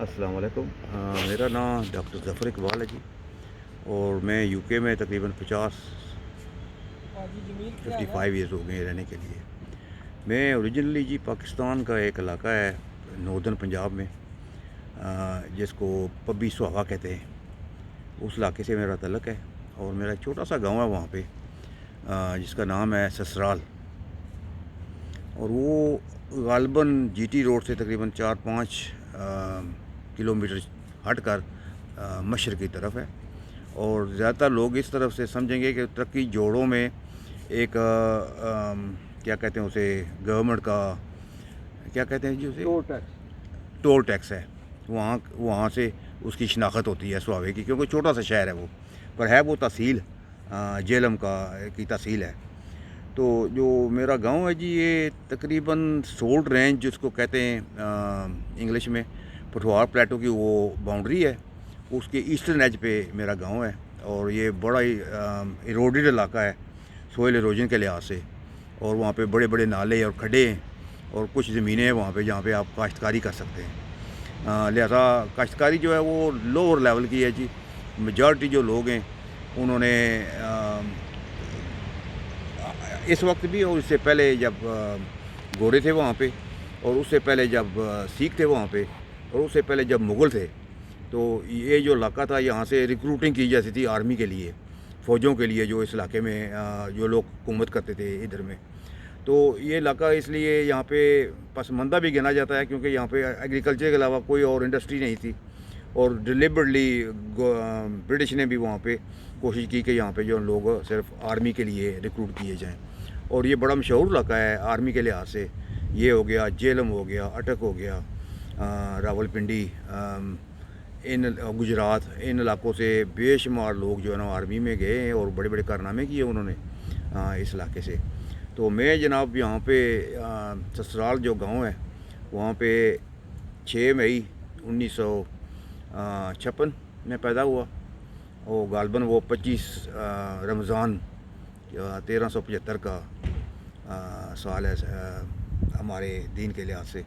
السلام علیکم۔ میرا نام ڈاکٹر ظفر اقبال ہے جی، اور میں یو کے میں تقریباً 55 ایئرز ہو گئے ہیں رہنے کے لیے۔ میں اوریجنلی جی پاکستان کا ایک علاقہ ہے ناردرن پنجاب میں، جس کو پبی سہاگا کہتے ہیں، اس علاقے سے میرا تعلق ہے، اور میرا ایک چھوٹا سا گاؤں ہے وہاں پہ جس کا نام ہے سسرال، اور وہ غالباً جی ٹی روڈ سے تقریباً 4-5 کلومیٹر ہٹ کر مشرق کی طرف ہے، اور زیادہ تر لوگ اس طرف سے سمجھیں گے کہ ترقی جوڑوں میں ایک کیا کہتے ہیں اسے، گورنمنٹ کا کیا کہتے ہیں جی اسے، ٹول ٹیکس ہے، وہاں سے اس کی شناخت ہوتی ہے سواوے کی، کیونکہ چھوٹا سا شہر ہے وہ، پر ہے وہ تحصیل جہلم کی تحصیل ہے۔ تو جو میرا گاؤں ہے جی، یہ تقریباً سولٹ رینج جس کو کہتے ہیں انگلش میں، پٹھوار پلیٹو کی وہ باؤنڈری ہے، اس کے ایسٹرن ایج پہ میرا گاؤں ہے، اور یہ بڑا ہی ایروڈڈ علاقہ ہے سوئل ایروجن کے لحاظ سے، اور وہاں پہ بڑے بڑے نالے اور کھڈے ہیں، اور کچھ زمینیں ہیں وہاں پہ جہاں پہ آپ کاشتکاری کر سکتے ہیں، لہذا کاشتکاری جو ہے وہ لوور لیول کی ہے جی۔ میجارٹی جو لوگ ہیں انہوں نے اس وقت بھی، اور اس سے پہلے جب گورے تھے وہاں پہ، اور اس سے پہلے جب سکھ تھے وہاں پہ، اور اس سے پہلے جب مغل تھے، تو یہ جو علاقہ تھا یہاں سے ریکروٹنگ کی جاتی تھی آرمی کے لیے، فوجوں کے لیے، جو اس علاقے میں جو لوگ حکومت کرتے تھے ادھر میں۔ تو یہ علاقہ اس لیے یہاں پہ پسماندہ بھی گنا جاتا ہے، کیونکہ یہاں پہ ایگریکلچر کے علاوہ کوئی اور انڈسٹری نہیں تھی، اور ڈیلیبرٹلی برٹش نے بھی وہاں پہ کوشش کی کہ یہاں پہ جو لوگ صرف آرمی کے لیے ریکروٹ کیے جائیں، اور یہ بڑا مشہور علاقہ ہے آرمی کے لحاظ سے۔ یہ ہو گیا جہلم، ہو گیا اٹک، ہو گیا راول پنڈی، ان گجرات، ان علاقوں سے بے شمار لوگ جو ہے نا آرمی میں گئے ہیں، اور بڑے بڑے کارنامے کیے انہوں نے اس علاقے سے۔ تو میں جناب یہاں پہ سسرال جو گاؤں ہے وہاں پہ 6 مئی 1956 میں پیدا ہوا، اور غالباً وہ 25 رمضان 1375 کا سال ہے ہمارے دین کے لحاظ سے۔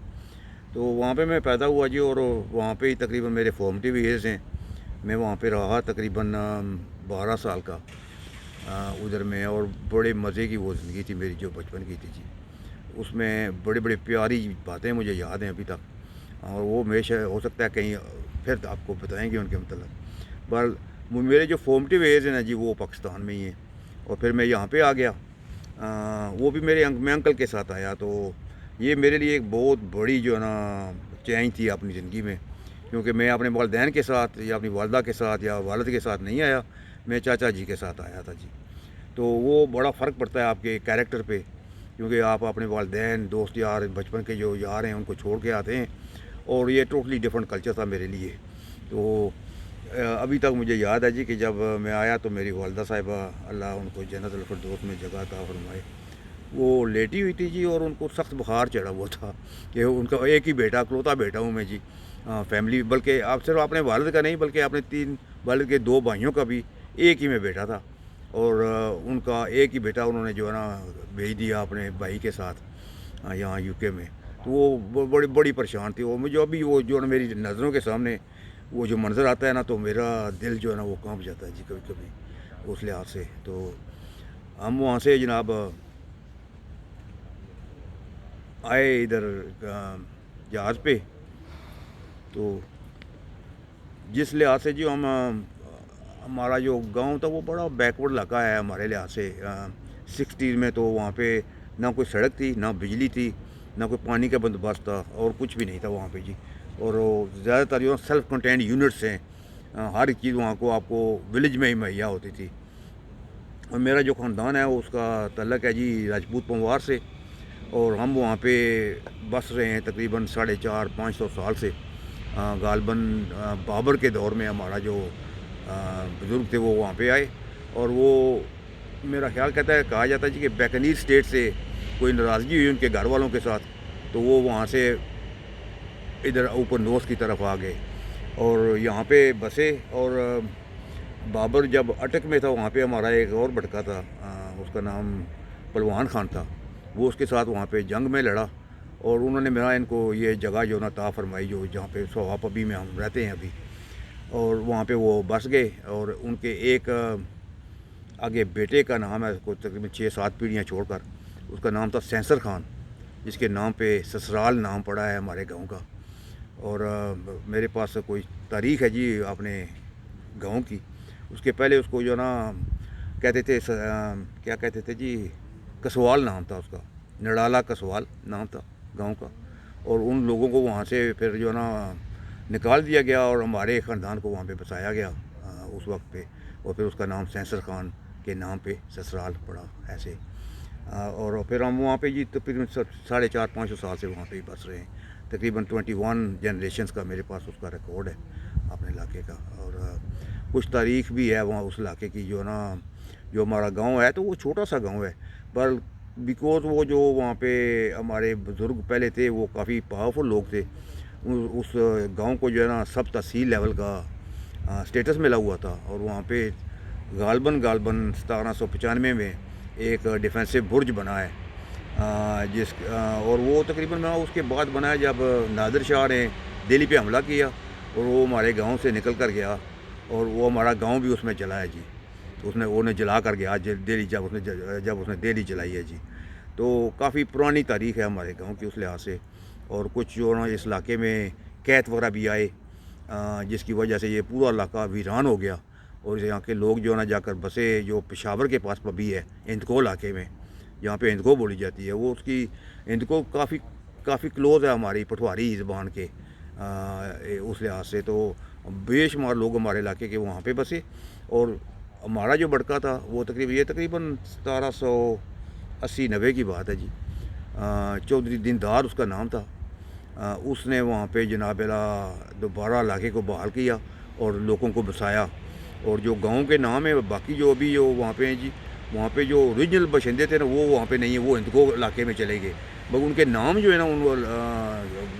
تو وہاں پہ میں پیدا ہوا جی، اور وہاں پہ ہی تقریباً میرے فارمیٹیو ایئرز ہیں، میں وہاں پہ رہا تقریباً 12 سال کا ادھر میں، اور بڑے مزے کی وہ زندگی تھی میری جو بچپن کی تھی جی۔ اس میں بڑے بڑے پیاری باتیں مجھے یاد ہیں ابھی تک، اور وہ ہمیشہ ہو سکتا ہے کہیں پھر آپ کو بتائیں گے ان کے متعلق۔ بہرحال میرے جو فارمیٹیو ایئرز ہیں نا جی، وہ پاکستان میں ہی ہیں، اور پھر میں یہاں پہ آ گیا، وہ بھی میں انکل کے ساتھ آیا۔ تو یہ میرے لیے ایک بہت بڑی جو ہے نا چینج تھی اپنی زندگی میں، کیونکہ میں اپنے والدین کے ساتھ یا اپنی والدہ کے ساتھ یا والد کے ساتھ نہیں آیا، میں چاچا جی کے ساتھ آیا تھا جی۔ تو وہ بڑا فرق پڑتا ہے آپ کے کیریکٹر پہ، کیونکہ آپ اپنے والدین، دوست یار، بچپن کے جو یار ہیں ان کو چھوڑ کے آتے ہیں، اور یہ ٹوٹلی ڈفرینٹ کلچر تھا میرے لیے۔ تو ابھی تک مجھے یاد ہے جی کہ جب میں آیا تو میری والدہ صاحبہ، اللہ ان کو جنت الفردوس میں جگہ عطا فرمائے، وہ لیٹی ہوئی تھی جی، اور ان کو سخت بخار چڑھا ہوا تھا کہ ان کا ایک ہی بیٹا، اکلوتا بیٹا ہوں میں جی، فیملی، بلکہ آپ صرف اپنے والد کا نہیں بلکہ اپنے 3 والد کے 2 بھائیوں کا بھی ایک ہی میں بیٹا تھا، اور ان کا ایک ہی بیٹا انہوں نے جو ہے نا بھیج دیا اپنے بھائی کے ساتھ یہاں یو کے میں۔ تو وہ بڑی بڑی پریشان تھی، وہ مجھے ابھی وہ جو ہے نا میری نظروں کے سامنے وہ جو منظر آتا ہے نا، تو میرا دل جو ہے نا وہ کانپ جاتا ہے جی کبھی کبھی اس لحاظ سے۔ تو ہم وہاں سے جناب آئے ادھر جہاز پہ، تو جس لحاظ سے جو ہمارا جو گاؤں تھا وہ بڑا بیکورڈ علاقہ ہے ہمارے لحاظ سے۔ 60s میں تو وہاں پہ نہ کوئی سڑک تھی، نہ بجلی تھی، نہ کوئی پانی کا بندوبست تھا، اور کچھ بھی نہیں تھا وہاں پہ جی، اور زیادہ تر جو سیلف کنٹینڈ یونٹس ہیں، ہر ایک چیز وہاں کو آپ کو ولیج میں ہی مہیا ہوتی تھی۔ اور میرا جو خاندان ہے اس کا تعلق ہے جی راجپوت پنوار سے، اور ہم وہاں پہ بس رہے ہیں تقریباً 450-500 سال سے۔ غالباً بابر کے دور میں ہمارا جو بزرگ تھے وہ وہاں پہ آئے، اور وہ میرا خیال کہا جاتا ہے جی کہ بیکانیر اسٹیٹ سے کوئی ناراضگی ہوئی ان کے گھر والوں کے ساتھ، تو وہ وہاں سے ادھر اوپر نورتھ کی طرف آ گئے، اور یہاں پہ بسے۔ اور بابر جب اٹک میں تھا وہاں پہ ہمارا ایک اور بٹکا تھا، اس کا نام پلوان خان تھا، وہ اس کے ساتھ وہاں پہ جنگ میں لڑا، اور انہوں نے میرا ان کو یہ جگہ جو نا عطا فرمائی جو جہاں پہ سواپبی میں ہم رہتے ہیں ابھی، اور وہاں پہ وہ بس گئے. اور ان کے ایک آگے بیٹے کا نام ہے کو تقریباً 6-7 پیڑھیاں چھوڑ کر، اس کا نام تھا سینسر خان، جس کے نام پہ سسرال نام پڑا ہے ہمارے گاؤں کا. اور میرے پاس کوئی تاریخ ہے جی اپنے گاؤں کی. اس کے پہلے اس کو جو نا کہتے تھے کیا کہتے تھے جی، کسوال نام تھا اس کا، نڈالا کسوال نام تھا گاؤں کا. اور ان لوگوں کو وہاں سے پھر جو نا نکال دیا گیا اور ہمارے خاندان کو وہاں پہ بسایا گیا اس وقت پہ. اور پھر اس کا نام سینسر خان کے نام پہ سسرال پڑا ایسے. اور پھر ہم وہاں پہ جی تقریباً 450-500 سال سے وہاں پہ ہی بس رہے ہیں. تقریباً 21 جنریشنز کا میرے پاس اس کا ریکارڈ ہے اپنے علاقے کا. اور کچھ تاریخ بھی ہے وہاں اس علاقے کی جو نا، جو ہمارا گاؤں ہے تو وہ چھوٹا سا گاؤں ہے، پر بیکوز وہ جو وہاں پہ ہمارے بزرگ پہلے تھے وہ کافی پاورفل لوگ تھے. اس گاؤں کو جو ہے نا سب تحصیل لیول کا اسٹیٹس ملا ہوا تھا. اور وہاں پہ غالباً 1795 میں ایک ڈیفینسو برج بنا ہے اور وہ تقریباً اس کے بعد بنا ہے جب نادر شاہ نے دہلی پہ حملہ کیا اور وہ ہمارے گاؤں سے نکل کر گیا، اور وہ ہمارا گاؤں بھی اس میں جلا ہے جی. وہ جلا کر گیا دہلی، جب اس نے دہلی جلائی ہے جی. تو کافی پرانی تاریخ ہے ہمارے گاؤں کی اس لحاظ سے. اور کچھ جو نا اس علاقے میں قحط وغیرہ بھی آئے جس کی وجہ سے یہ پورا علاقہ ویران ہو گیا. اور یہاں کے لوگ جو نا جا کر بسے جو پشاور کے پاس پبی ہے ہندکو علاقے میں، جہاں پہ ہندکو بولی جاتی ہے، وہ اس کی ہندکو کافی کلوز ہے ہماری پٹواری زبان کے اس لحاظ سے. تو بے شمار لوگ ہمارے علاقے کے وہاں پہ بسے. اور ہمارا جو بڑکا تھا وہ تقریباً 1780-90 کی بات ہے جی. چودھری دیندار اس کا نام تھا. اس نے وہاں پہ جناب دوبارہ علاقے کو بحال کیا اور لوگوں کو بسایا. اور جو گاؤں کے نام ہے باقی جو ابھی جو وہاں پہ ہیں جی، وہاں پہ جو اوریجنل باشندے تھے نا وہ وہاں پہ نہیں ہیں، وہ ہندکو علاقے میں چلے گئے. مگر ان کے نام جو ہے نا ان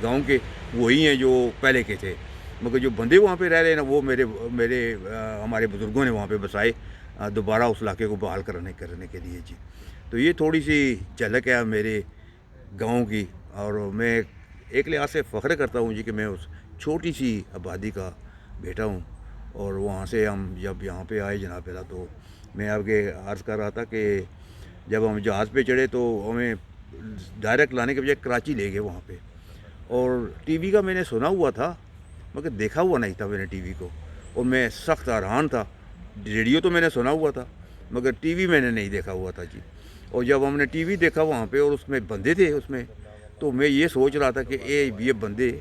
گاؤں کے وہی ہیں جو پہلے کے تھے. مگر جو بندے وہاں پہ رہ رہے ہیں نا وہ ہمارے بزرگوں نے وہاں پہ بسائے دوبارہ اس علاقے کو بحال کرنے کے لیے جی. تو یہ تھوڑی سی جھلک ہے میرے گاؤں کی. اور میں ایک لحاظ سے فخر کرتا ہوں جی کہ میں اس چھوٹی سی آبادی کا بیٹا ہوں. اور وہاں سے ہم جب یہاں پہ آئے جناب تو میں آپ کے عرض کر رہا تھا کہ جب ہم جہاز پہ چڑھے تو ہمیں ڈائریکٹ لانے کے بجائے کراچی لے گئے وہاں پہ. اور ٹی وی کا میں نے سنا ہوا تھا مگر دیکھا ہوا نہیں تھا میں نے ٹی وی کو، اور میں سخت حیران تھا. ریڈیو تو میں نے سنا ہوا تھا مگر ٹی وی میں نے نہیں دیکھا ہوا تھا جی. اور جب ہم نے ٹی وی دیکھا وہاں پہ اور اس میں بندے تھے اس میں، تو میں یہ سوچ رہا تھا کہ یہ بندے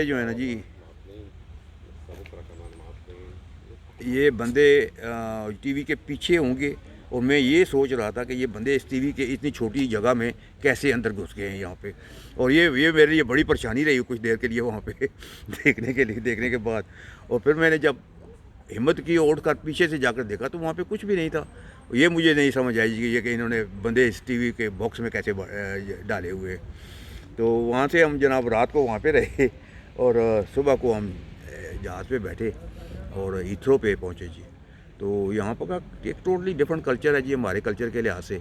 جو ہیں نا جی، یہ بندے ٹی وی کے پیچھے ہوں گے. اور میں یہ سوچ رہا تھا کہ یہ بندے اس ٹی وی کے اتنی چھوٹی جگہ میں کیسے اندر گھس گئے ہیں یہاں پہ. اور یہ میرے لیے بڑی پریشانی رہی کچھ دیر کے لیے وہاں پہ دیکھنے کے بعد. اور پھر میں نے جب ہمت کی اٹھ کر پیچھے سے جا کر دیکھا تو وہاں پہ کچھ بھی نہیں تھا. یہ مجھے نہیں سمجھ آئی جی کہ انہوں نے بندے اس ٹی وی کے باکس میں کیسے ڈالے ہوئے. تو وہاں سے ہم جناب رات کو وہاں پہ رہے اور صبح کو ہم جہاز پہ بیٹھے اور ہیتھرو پہ پہنچے جی. تو یہاں پر ایک ٹوٹلی ڈفرینٹ کلچر ہے جی ہمارے کلچر کے لحاظ سے.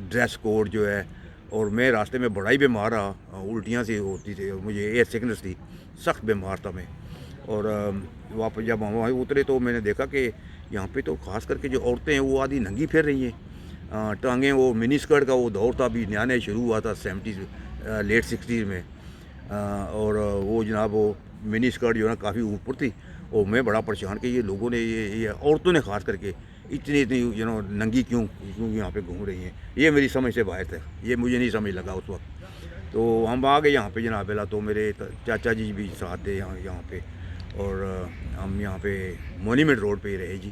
ڈریس کوڈ جو ہے، اور میں راستے میں بڑا ہی بیمار رہا، الٹیاں سی ہوتی تھی، مجھے ایئر سکنس تھی، سخت بیمار تھا میں. اور واپس جب ہم وہاں اترے تو میں نے دیکھا کہ یہاں پہ تو خاص کر کے جو عورتیں ہیں وہ آدھی ننگی پھر رہی ہیں. ٹانگیں، وہ منی اسکرٹ کا وہ دور تھا ابھی نیا شروع ہوا تھا 70s لیٹ 60s میں. اور وہ جناب وہ منی اسکرٹ جو ہے نا کافی اوپر تھی. اور میں بڑا پریشان کہ یہ لوگوں نے یہ عورتوں نے خاص کر کے اتنی ننگی کیوں یہاں پہ گھوم رہی ہیں. یہ میری سمجھ سے باہر ہے، یہ مجھے نہیں سمجھ لگا اس وقت. تو ہم آ گئے یہاں پہ جناب تو میرے چاچا جی بھی ساتھ تھے یہاں پہ. اور ہم یہاں پہ مونیمنٹ روڈ پہ ہی رہے جی.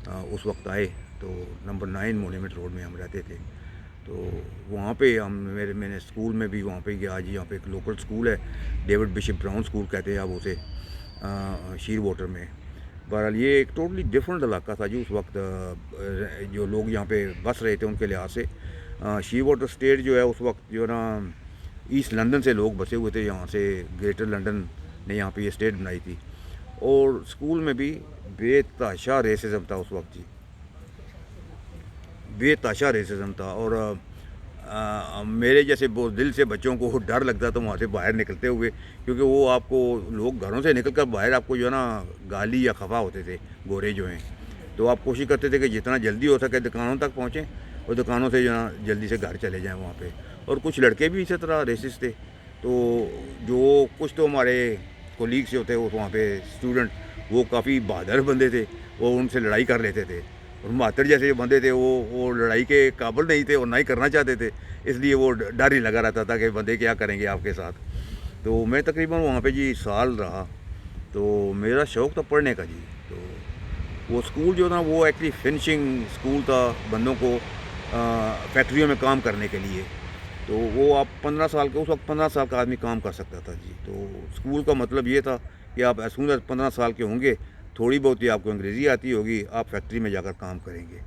اس وقت آئے تو نمبر 9 مونیمنٹ روڈ میں ہم رہتے تھے. تو وہاں پہ میں نے اسکول میں بھی وہاں پہ گیا جی. یہاں پہ ایک لوکل اسکول ہے، ڈیوڈ بشپ براؤن اسکول کہتے ہیں اب اسے، شیر واٹر میں. بہرحال یہ ایک ٹوٹلی ڈفرینٹ علاقہ تھا جی اس وقت جو لوگ یہاں پہ بس رہے تھے ان کے لحاظ سے. شیر واٹر اسٹیٹ جو ہے اس وقت جو ہے نا ایسٹ لندن سے لوگ بسے ہوئے تھے، یہاں سے گریٹر لندن نے یہاں پہ یہ اسٹیٹ بنائی تھی. اور اسکول میں بھی بے تحاشا ریسزم تھا اس وقت جی. بے تحاشا ریسزم تھا، اور میرے جیسے بہت دل سے بچوں کو ڈر لگتا تھا وہاں سے باہر نکلتے ہوئے، کیونکہ وہ آپ کو لوگ گھروں سے نکل کر باہر آپ کو جو ہے نا گالی یا خفا ہوتے تھے گورے جو ہیں، تو آپ کوشش کرتے تھے کہ جتنا جلدی ہو سکے دکانوں تک پہنچیں اور دکانوں سے جو ہے نا جلدی سے گھر چلے جائیں وہاں پہ۔ اور کچھ لڑکے بھی اسی طرح ریسس تھے، تو جو کچھ تو ہمارے کولیگس ہوتے وہاں پہ اسٹوڈنٹ، وہ کافی بہادر بندے تھے، وہ ان سے لڑائی کر لیتے تھے، اور مہاتر جیسے جو بندے تھے وہ لڑائی کے قابل نہیں تھے اور نہ ہی کرنا چاہتے تھے، اس لیے وہ ڈر ہی لگا رہتا تھا کہ بندے کیا کریں گے آپ کے ساتھ۔ تو میں تقریباً وہاں پہ جی سال رہا، تو میرا شوق تھا پڑھنے کا جی۔ تو وہ اسکول جو تھا وہ ایکچولی فنشنگ اسکول تھا بندوں کو فیکٹریوں میں کام کرنے کے لیے، تو وہ آپ 15 سال کے، اس وقت 15 سال کا آدمی کام کر سکتا تھا جی۔ تو اسکول کا مطلب یہ تھا کہ آپ ایز سون ایز 15 سال کے ہوں گے، تھوڑی بہت ہی آپ کو انگریزی آتی ہوگی، آپ فیکٹری میں جا کر کام کریں گے۔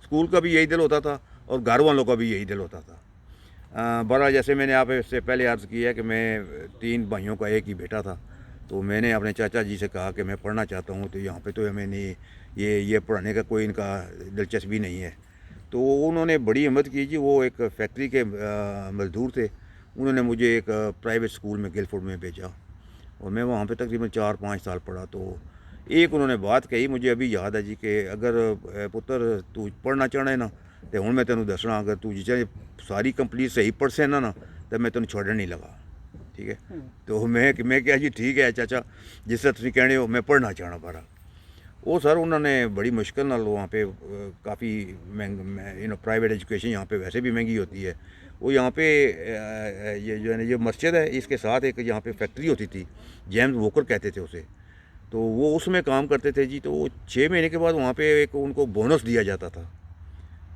اسکول کا بھی یہی دل ہوتا تھا اور گھر والوں کا بھی یہی دل ہوتا تھا۔ بڑا جیسے میں نے آپ سے پہلے عرض کیا ہے کہ میں 3 بھائیوں کا ایک ہی بیٹا تھا، تو میں نے اپنے چاچا جی سے کہا کہ میں پڑھنا چاہتا ہوں، تو یہاں پہ تو ہمیں نہیں یہ پڑھنے کا کوئی ان کا دلچسپی نہیں ہے۔ تو انہوں نے بڑی ہمت کی جی، وہ ایک فیکٹری کے مزدور تھے، انہوں نے مجھے ایک پرائیویٹ اسکول میں گلفورڈ میں بھیجا، اور میں وہاں پہ تقریباً 4-5 سال پڑھا۔ تو ایک انہوں نے بات کہی مجھے ابھی یاد ہے جی، کہ اگر پتر تو پڑھنا چاہنا ہے نا، تو ہوں میں تینوں دسنا، اگر تو جی ساری کمپلیٹ صحیح پڑھ سے نا تو میں تینوں چھوڑن نہیں لگا، ٹھیک ہے؟ تو میں کیا جی ٹھیک ہے چاچا، جس طرح تھی کہنے ہو، میں پڑھنا چاہنا پارا۔ وہ سر انہوں نے بڑی مشکل نال وہاں پہ کافی پرائیویٹ ایجوکیشن یہاں پہ ویسے بھی مہنگی ہوتی ہے، وہ یہاں پہ یہ جو ہے نا یہ مسجد ہے، اس کے ساتھ ایک یہاں پہ فیکٹری ہوتی تھی، جیمز ووکر کہتے تھے اسے، تو وہ اس میں کام کرتے تھے جی۔ تو وہ 6 مہینے کے بعد وہاں پہ ایک ان کو بونس دیا جاتا تھا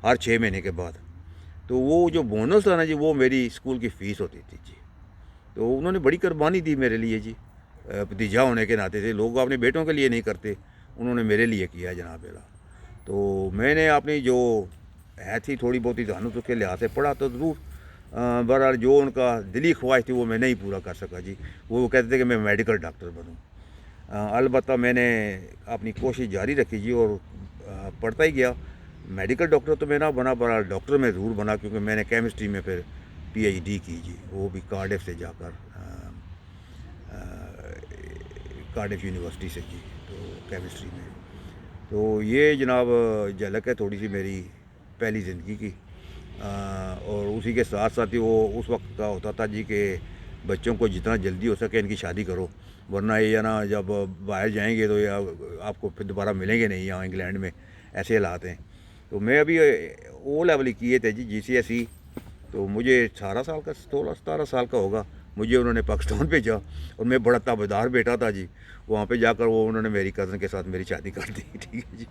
ہر 6 مہینے کے بعد، تو وہ جو بونس تھا نا جی وہ میری اسکول کی فیس ہوتی تھی جی۔ تو انہوں نے بڑی قربانی دی میرے لیے جی، بھتیجا ہونے کے ناطے سے، لوگ اپنے بیٹوں کے لیے نہیں کرتے، انہوں نے میرے لیے کیا جناب میرا۔ تو میں نے اپنی جو ہے تھی تھوڑی بہت ہی ذہانت اس کے لحاظ سے پڑھا تو ضرور، بہرحال جو ان کا دلی خواہش تھی وہ میں نہیں پورا کر سکا جی، وہ کہتے تھے کہ میں میڈیکل ڈاکٹر بنوں۔ البتہ میں نے اپنی کوشش جاری رکھی جی، اور پڑھتا ہی گیا۔ میڈیکل ڈاکٹر تو میں نہ بنا، بہرحال ڈاکٹر میں ضرور بنا، کیونکہ میں نے کیمسٹری میں پھر پی ایچ ڈی کی جی، وہ بھی کارڈف سے جا کر، کارڈف یونیورسٹی سے جی، تو کیمسٹری میں۔ تو یہ جناب جھلک ہے تھوڑی سی میری پہلی زندگی کی، اور اسی کے ساتھ ساتھ ہی وہ اس وقت کا ہوتا تھا جی کہ بچوں کو جتنا جلدی ہو سکے ان کی شادی کرو، ورنہ یہ نا جب باہر جائیں گے تو یہ آپ کو پھر دوبارہ ملیں گے نہیں یہاں انگلینڈ میں، ایسے حالات ہیں۔ تو میں ابھی او لیول کیے تھے جی، جی سی ایس ای، تو مجھے 18 سال کا 17 سال کا ہوگا، مجھے انہوں نے پاکستان بھیجا، اور میں بڑا تابیدار بیٹا تھا جی، وہاں پہ جا کر وہ انہوں نے میری کزن کے ساتھ میری شادی کر دی، ٹھیک ہے جی۔